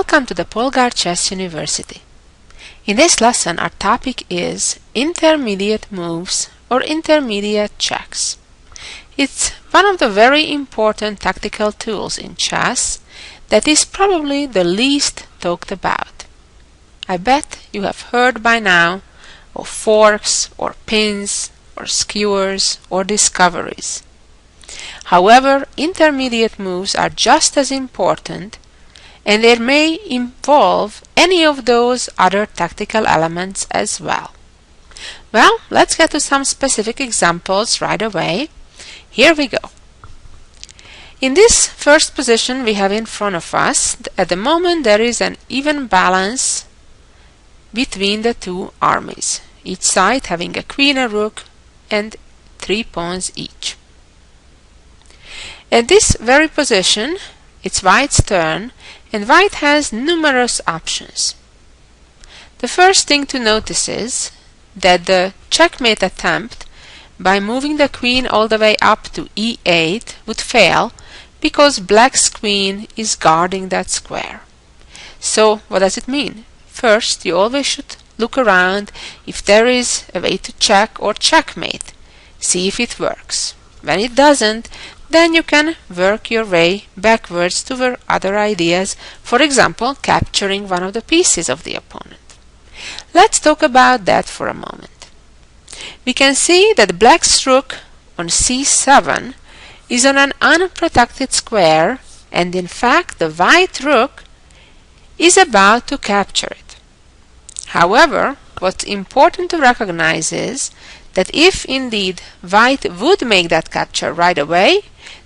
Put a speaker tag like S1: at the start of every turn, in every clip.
S1: Welcome to the Polgar Chess University. In this lesson our topic is intermediate moves or intermediate checks. It's one of the very important tactical tools in chess that is probably the least talked about. I bet you have heard by now of forks or pins or skewers or discoveries. However, intermediate moves are just as important, and they may involve any of those other tactical elements as well. Well, let's get to some specific examples right away. Here we go. In this first position we have in front of us, at the moment there is an even balance between the two armies, each side having a queen, a rook, and 3 pawns each. At this very position, it's white's turn, and white has numerous options. The first thing to notice is that the checkmate attempt by moving the queen all the way up to e8 would fail because black's queen is guarding that square. So what does it mean? First, you always should look around if there is a way to check or checkmate. See if it works. When it doesn't, then you can work your way backwards to other ideas, for example, capturing one of the pieces of the opponent. Let's talk about that for a moment. We can see that black's rook on c7 is on an unprotected square, and in fact the white rook is about to capture it. However, what's important to recognize is that if indeed white would make that capture right away,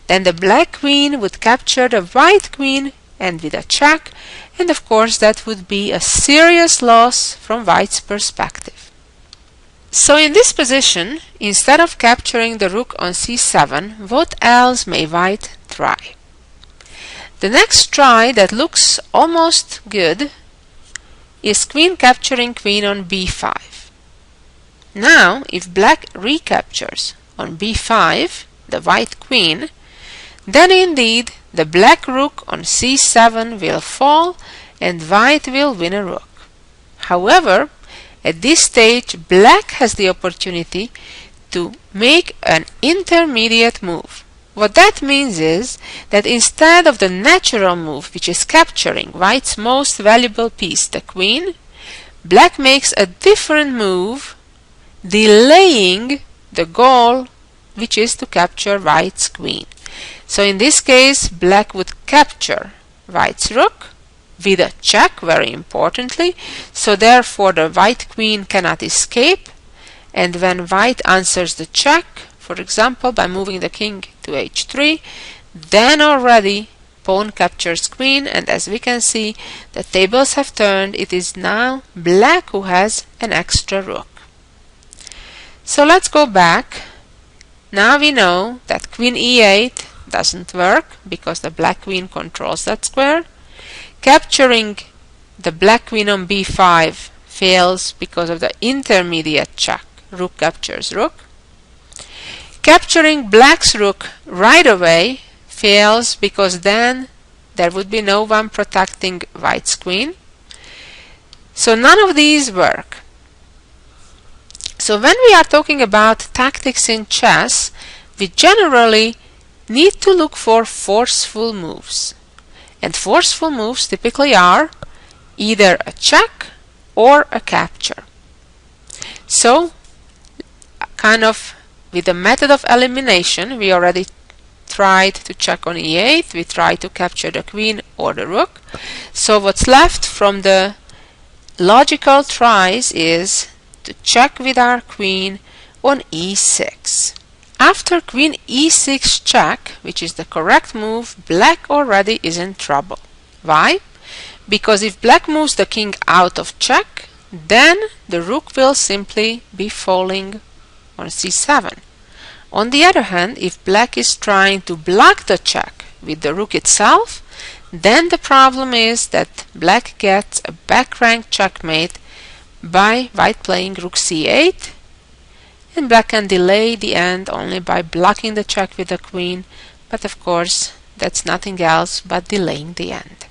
S1: then the black queen would capture the white queen and with a check, and of course that would be a serious loss from white's perspective. So in this position, instead of capturing the rook on c7, what else may white try? The next try that looks almost good is queen capturing queen on b5. Now, if black recaptures on b5 the white queen, then indeed the black rook on c7 will fall and white will win a rook. However, at this stage black has the opportunity to make an intermediate move. What that means is that instead of the natural move, which is capturing white's most valuable piece, the queen, black makes a different move, delaying the goal, which is to capture white's queen. So in this case, black would capture white's rook with a check, very importantly, so therefore the white queen cannot escape, and when white answers the check, for example by moving the king to h3, then already pawn captures queen, and as we can see, the tables have turned. It is now black who has an extra rook. So let's go back. Now we know that queen e8 doesn't work because the black queen controls that square. Capturing the black queen on b5 fails because of the intermediate check. Rook captures rook. Capturing black's rook right away fails because then there would be no one protecting white's queen. So none of these work. So when we are talking about tactics in chess, we generally need to look for forceful moves. And forceful moves typically are either a check or a capture. So, kind of with the method of elimination, we already tried to check on e8, we tried to capture the queen or the rook. So what's left from the logical tries is to check with our queen on e6. After queen e6 check, which is the correct move, black already is in trouble. Why? Because if black moves the king out of check, then the rook will simply be falling on c7. On the other hand, if black is trying to block the check with the rook itself, then the problem is that black gets a back rank checkmate by white playing rook c8, and black can delay the end only by blocking the check with the queen, but of course that's nothing else but delaying the end.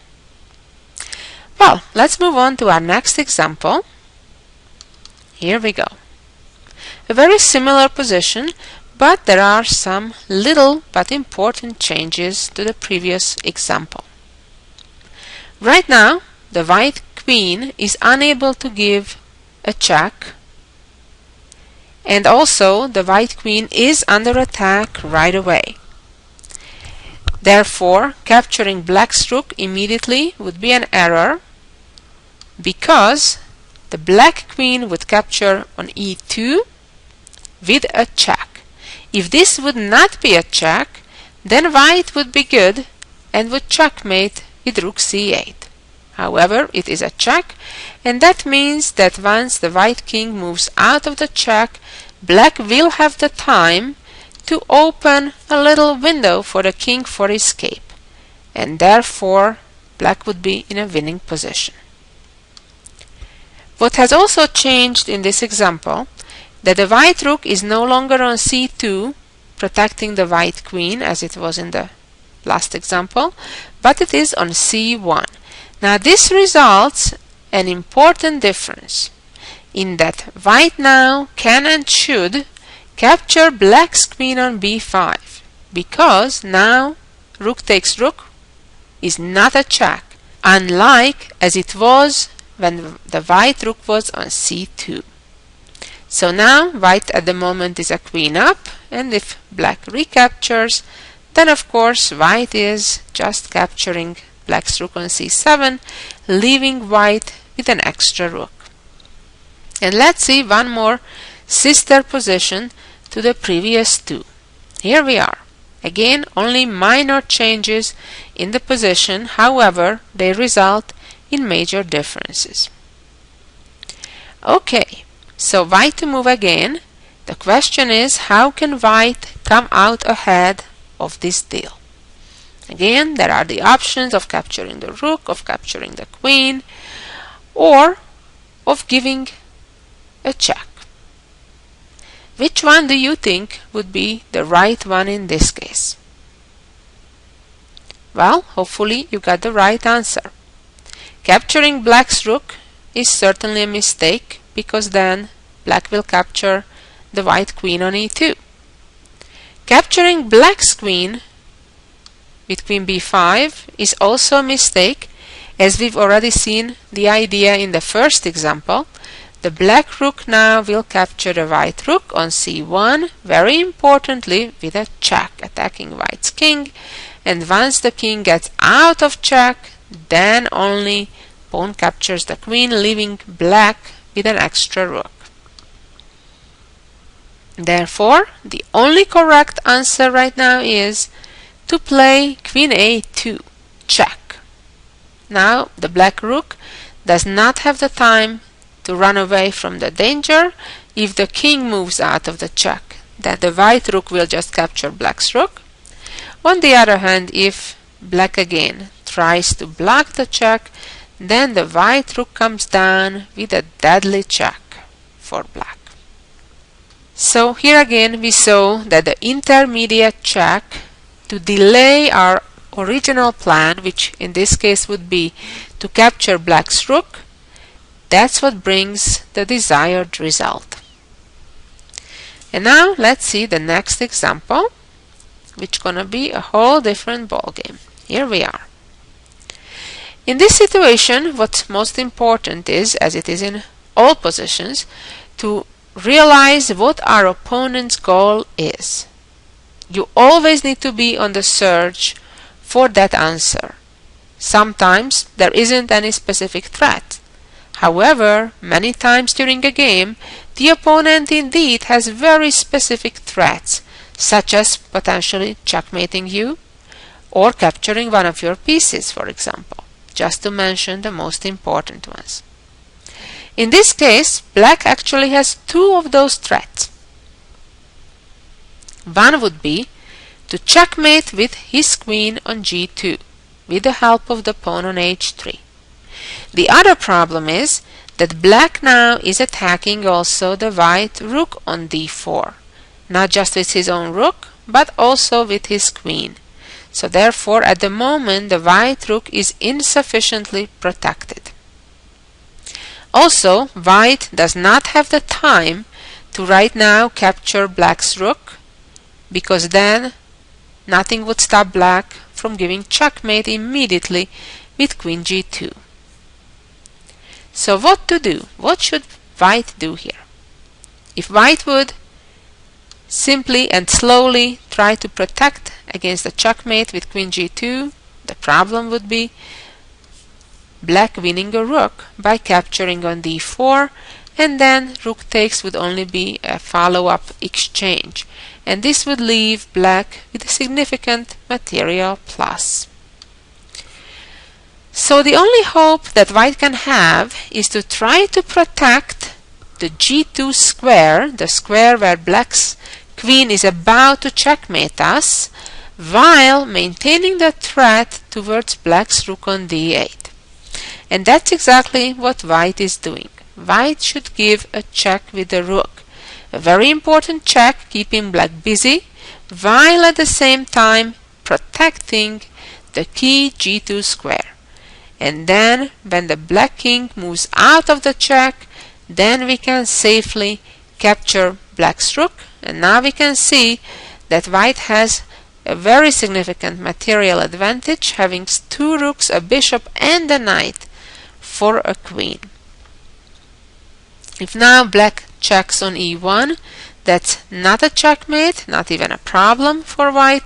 S1: Well, let's move on to our next example. Here we go. A very similar position, but there are some little but important changes to the previous example. Right now, the white queen is unable to give a check, and also the white queen is under attack right away. Therefore, capturing black's rook immediately would be an error, because the black queen would capture on e2 with a check. If this would not be a check, then white would be good and would checkmate with rook c8. However, it is a check, and that means that once the white king moves out of the check, black will have the time to open a little window for the king for escape, and therefore black would be in a winning position. What has also changed in this example, that the white rook is no longer on c2, protecting the white queen as it was in the last example, but it is on c1. Now this results an important difference in that white now can and should capture black's queen on b5, because now rook takes rook is not a check, unlike as it was when the white rook was on c2. So now white at the moment is a queen up, and if black recaptures, then of course white is just capturing black's rook on c7, leaving white with an extra rook. And let's see one more sister position to the previous two. Here we are. Again, only minor changes in the position, however, they result in major differences. Okay, so white to move again. The question is, how can white come out ahead of this deal? Again, there are the options of capturing the rook, of capturing the queen, or of giving a check. Which one do you think would be the right one in this case? Well, hopefully you got the right answer. Capturing black's rook is certainly a mistake, because then black will capture the white queen on e2. Capturing black's queen with queen b5 is also a mistake, as we've already seen the idea in the first example. The black rook now will capture the white rook on c1, very importantly with a check, attacking white's king, and once the king gets out of check, then only pawn captures the queen, leaving black with an extra rook. Therefore, the only correct answer right now is to play queen a2, check. Now the black rook does not have the time to run away from the danger. If the king moves out of the check, then the white rook will just capture black's rook. On the other hand, if black again tries to block the check, then the white rook comes down with a deadly check for black. So here again we saw that the intermediate check to delay our original plan, which in this case would be to capture black's rook, that's what brings the desired result. And now let's see the next example, which is gonna be a whole different ballgame. Here we are. In this situation, what's most important is, as it is in all positions, to realize what our opponent's goal is. You always need to be on the search for that answer. Sometimes there isn't any specific threat. However, many times during a game, the opponent indeed has very specific threats, such as potentially checkmating you or capturing one of your pieces, for example, just to mention the most important ones. In this case, black actually has two of those threats. One would be to checkmate with his queen on g2 with the help of the pawn on h3. The other problem is that black now is attacking also the white rook on d4, not just with his own rook, but also with his queen. So therefore, at the moment, the white rook is insufficiently protected. Also, white does not have the time to right now capture black's rook, because then nothing would stop black from giving checkmate immediately with queen g2. So what to do? What should white do here? If white would simply and slowly try to protect against the checkmate with queen g2, the problem would be black winning a rook by capturing on d4, and then rook takes would only be a follow-up exchange, and this would leave black with a significant material plus. So the only hope that white can have is to try to protect the g2 square, the square where black's queen is about to checkmate us, while maintaining the threat towards black's rook on d8. And that's exactly what white is doing. White should give a check with the rook. A very important check, keeping black busy, while at the same time protecting the key g2 square. And then, when the black king moves out of the check, then we can safely capture black's rook. And now we can see that white has a very significant material advantage, having two rooks, a bishop, and a knight for a queen. If now black checks on e1, that's not a checkmate, not even a problem for white,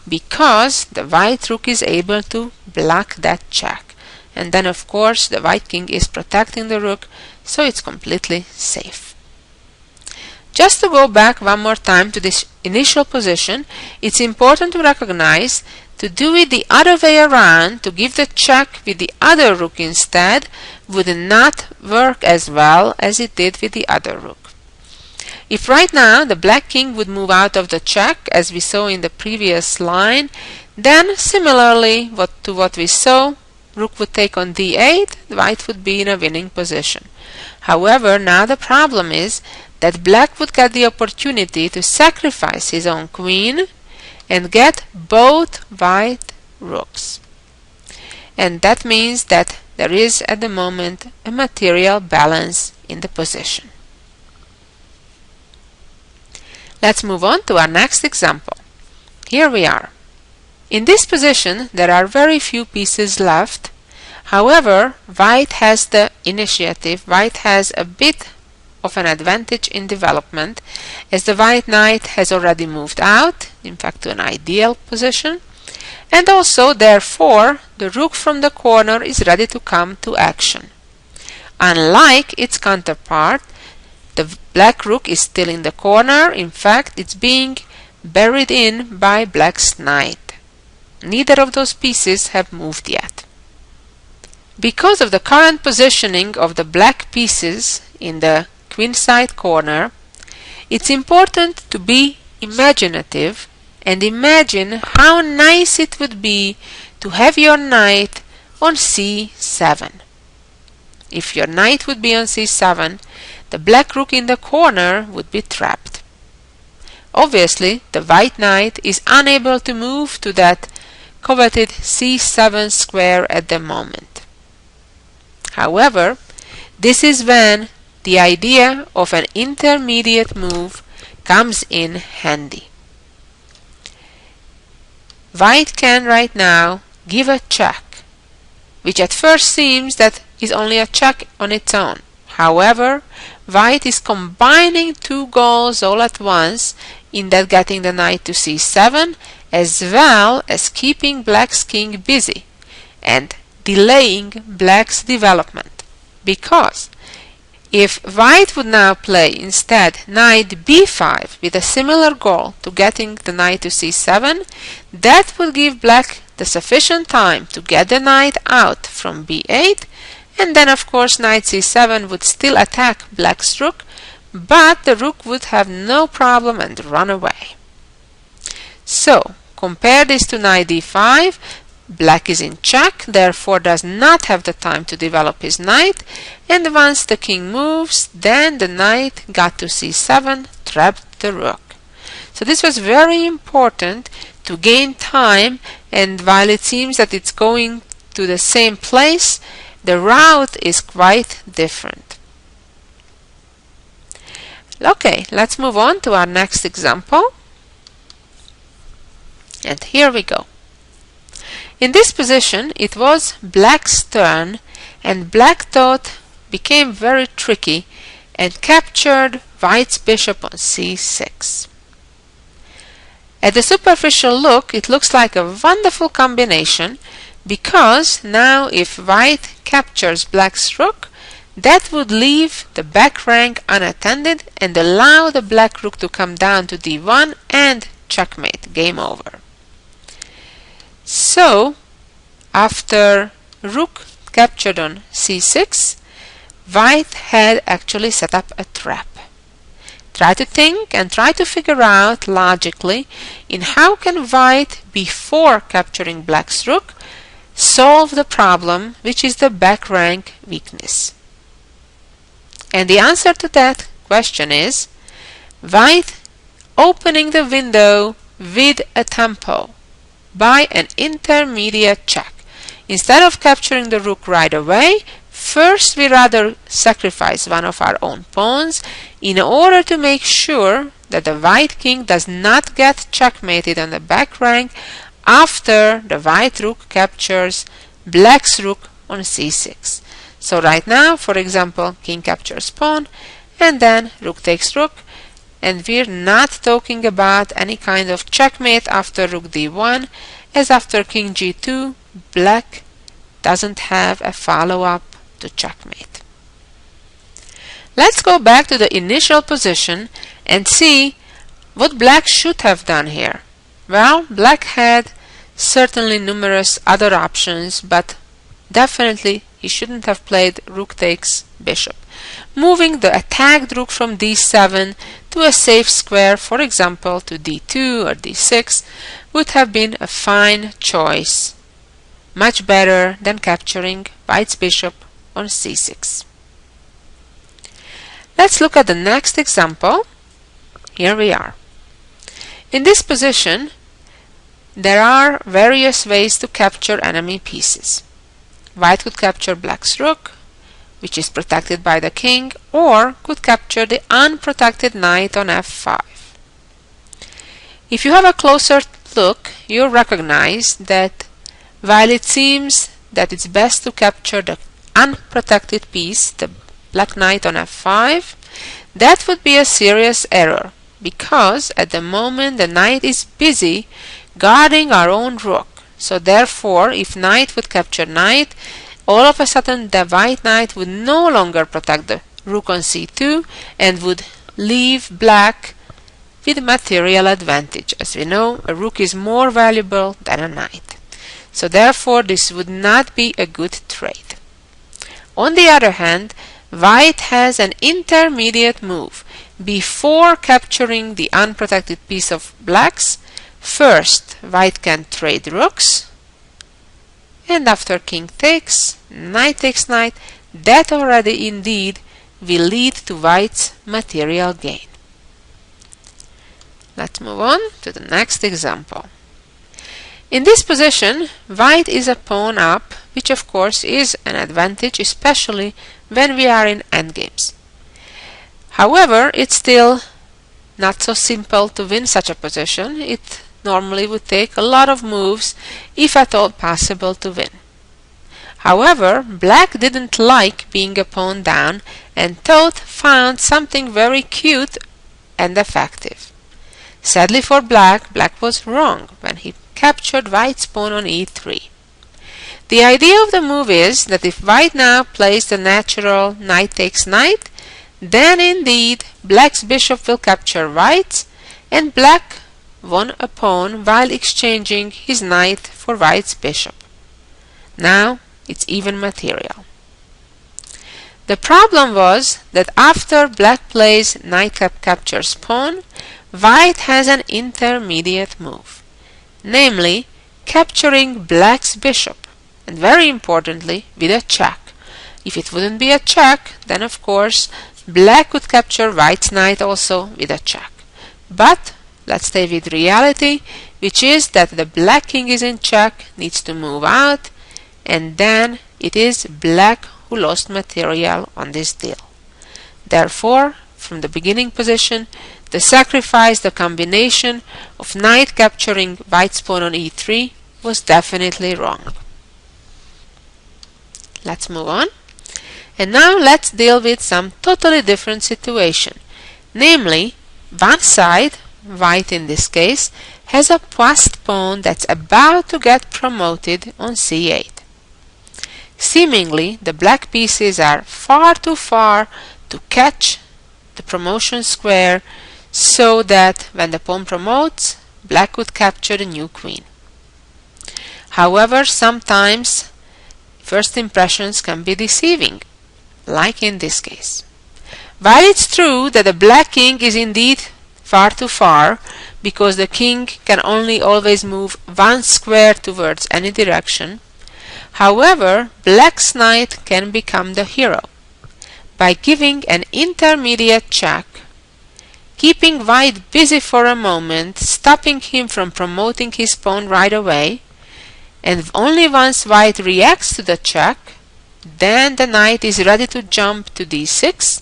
S1: because the white rook is able to block that check. And then of course the white king is protecting the rook, so it's completely safe. Just to go back one more time to this initial position, it's important to recognize to do it the other way around, to give the check with the other rook instead, would not work as well as it did with the other rook. If right now the black king would move out of the check, as we saw in the previous line, then similarly to what we saw, rook would take on d8, white would be in a winning position. However, now the problem is that black would get the opportunity to sacrifice his own queen and get both white rooks. And that means that there is at the moment a material balance in the position. Let's move on to our next example. Here we are. In this position there are very few pieces left. However, white has the initiative. White has a bit of an advantage in development, as the white knight has already moved out, in fact to an ideal position, and also therefore the rook from the corner is ready to come to action. Unlike its counterpart, the black rook is still in the corner. In fact, it's being buried in by black's knight. Neither of those pieces have moved yet. Because of the current positioning of the black pieces in the queenside corner, it's important to be imaginative and imagine how nice it would be to have your knight on c7. If your knight would be on c7, the black rook in the corner would be trapped. Obviously, the white knight is unable to move to that coveted c7 square at the moment. However, this is when the idea of an intermediate move comes in handy. White can right now give a check, which at first seems that is only a check on its own. However, white is combining two goals all at once, in that getting the knight to c7 as well as keeping black's king busy and delaying black's development. Because if white would now play instead knight b5 with a similar goal to getting the knight to c7, that would give black the sufficient time to get the knight out from b8, and then of course knight c7 would still attack black's rook, but the rook would have no problem and run away. So compare this to knight d5. Black is in check, therefore does not have the time to develop his knight, and once the king moves, then the knight got to c7, trapped the rook. So this was very important to gain time and while it seems that it's going to the same place, the route is quite different. Okay, let's move on to our next example. And here we go. In this position, it was black's turn, and black thought became very tricky and captured white's bishop on c6. At the superficial look, it looks like a wonderful combination, because now if white captures black's rook, that would leave the back rank unattended and allow the black rook to come down to d1 and checkmate, game over. So, after rook captured on c6, white had actually set up a trap. Try to think and try to figure out logically in how can white, before capturing black's rook, solve the problem which is the back rank weakness. And the answer to that question is white opening the window with a tempo by an intermediate check. Instead of capturing the rook right away, first we rather sacrifice one of our own pawns in order to make sure that the white king does not get checkmated on the back rank after the white rook captures black's rook on c6. So right now, for example, king captures pawn, and then rook takes rook, and we're not talking about any kind of checkmate after rook d1, as after king g2, black doesn't have a follow-up to checkmate. Let's go back to the initial position and see what black should have done here. Well, black had certainly numerous other options, but definitely he shouldn't have played rook takes bishop. Moving the attacked rook from d7 to a safe square, for example to d2 or d6, would have been a fine choice, much better than capturing white's bishop on c6. Let's look at the next example. Here we are. In this position, there are various ways to capture enemy pieces. White could capture black's rook, which is protected by the king, or could capture the unprotected knight on f5. If you have a closer look, you'll recognize that while it seems that it's best to capture the unprotected piece, the black knight on f5, that would be a serious error, because at the moment the knight is busy guarding our own rook. So therefore, if knight would capture knight, all of a sudden the white knight would no longer protect the rook on c2 and would leave black with material advantage. As we know, a rook is more valuable than a knight. So therefore, this would not be a good trade. On the other hand, white has an intermediate move. Before capturing the unprotected piece of black's, first white can trade rooks, and after king takes, knight, that already indeed will lead to white's material gain. Let's move on to the next example. In this position, white is a pawn up, which of course is an advantage, especially when we are in endgames. However, it's still not so simple to win such a position. It normally would take a lot of moves, if at all possible, to win. However, black didn't like being a pawn down and found something very cute and effective. Sadly for black, black was wrong when he captured white's pawn on e3. The idea of the move is that if white now plays the natural knight takes knight, then indeed black's bishop will capture white's, and black won a pawn while exchanging his knight for white's bishop. Now it's even material. The problem was that after black plays knight captures pawn, white has an intermediate move, namely capturing black's bishop, and very importantly with a check. If it wouldn't be a check, then of course black could capture white's knight also with a check. But let's stay with reality. which is that the black king is in check, needs to move out, and then it is black who lost material on this deal. Therefore, from the beginning position, the sacrifice, the combination of knight capturing white's pawn on e3 was definitely wrong. Let's move on. And now let's deal with some totally different situation. Namely, one side, white in this case, has a passed pawn that's about to get promoted on c8. Seemingly, the black pieces are far too far to catch the promotion square, so that when the pawn promotes, black would capture the new queen. However, sometimes first impressions can be deceiving, like in this case. While it's true that the black king is indeed far too far, because the king can only always move one square towards any direction, however, black's knight can become the hero by giving an intermediate check, keeping white busy for a moment, stopping him from promoting his pawn right away, and only once white reacts to the check, then the knight is ready to jump to d6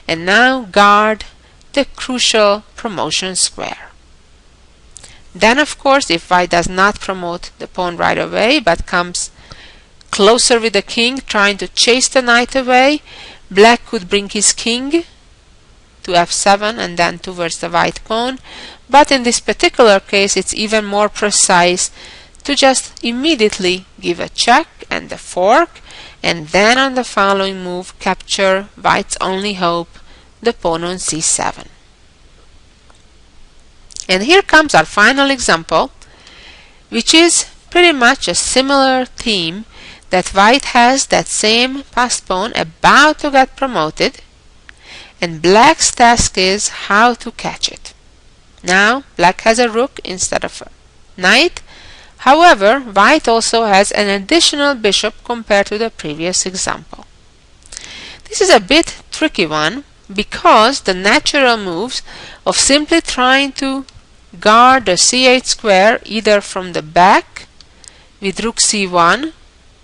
S1: and now guard the crucial promotion square. Then, of course, if white does not promote the pawn right away but comes closer with the king, trying to chase the knight away, black could bring his king to f7 and then towards the white pawn, but in this particular case it's even more precise to just immediately give a check and the fork, and then on the following move capture white's only hope, the pawn on c7. And here comes our final example, which is pretty much a similar theme, that white has that same passed pawn about to get promoted, and black's task is how to catch it. Now black has a rook instead of a knight. However, white also has an additional bishop compared to the previous example. This is a bit tricky one, because the natural moves of simply trying to guard the c8 square either from the back with rook c1,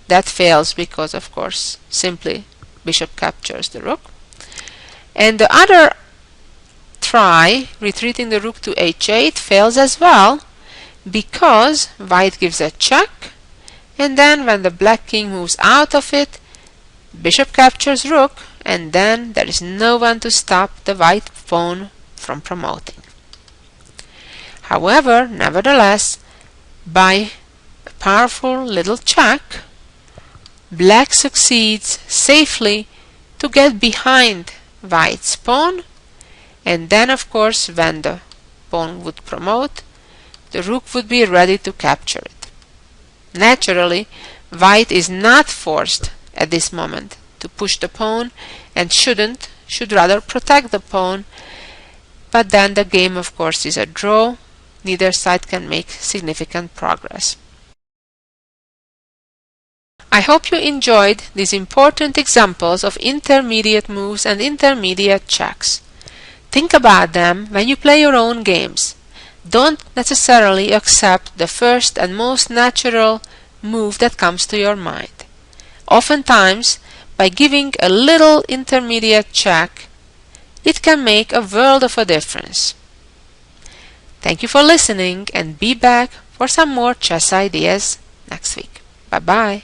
S1: that fails because, of course, simply bishop captures the rook, and the other try, retreating the rook to h8, fails as well, because white gives a check, and then when the black king moves out of it, bishop captures rook, and then there is no one to stop the white pawn from promoting. However, nevertheless, by a powerful little check, black succeeds safely to get behind white's pawn, and then, of course, when the pawn would promote, the rook would be ready to capture it. Naturally, white is not forced at this moment to push the pawn, and should rather protect the pawn, but then the game, of course, is a draw. Neither side can make significant progress. I hope you enjoyed these important examples of intermediate moves and intermediate checks. Think about them when you play your own games. Don't necessarily accept the first and most natural move that comes to your mind. Oftentimes, by giving a little intermediate check, it can make a world of a difference. Thank you for listening, and be back for some more chess ideas next week. Bye-bye.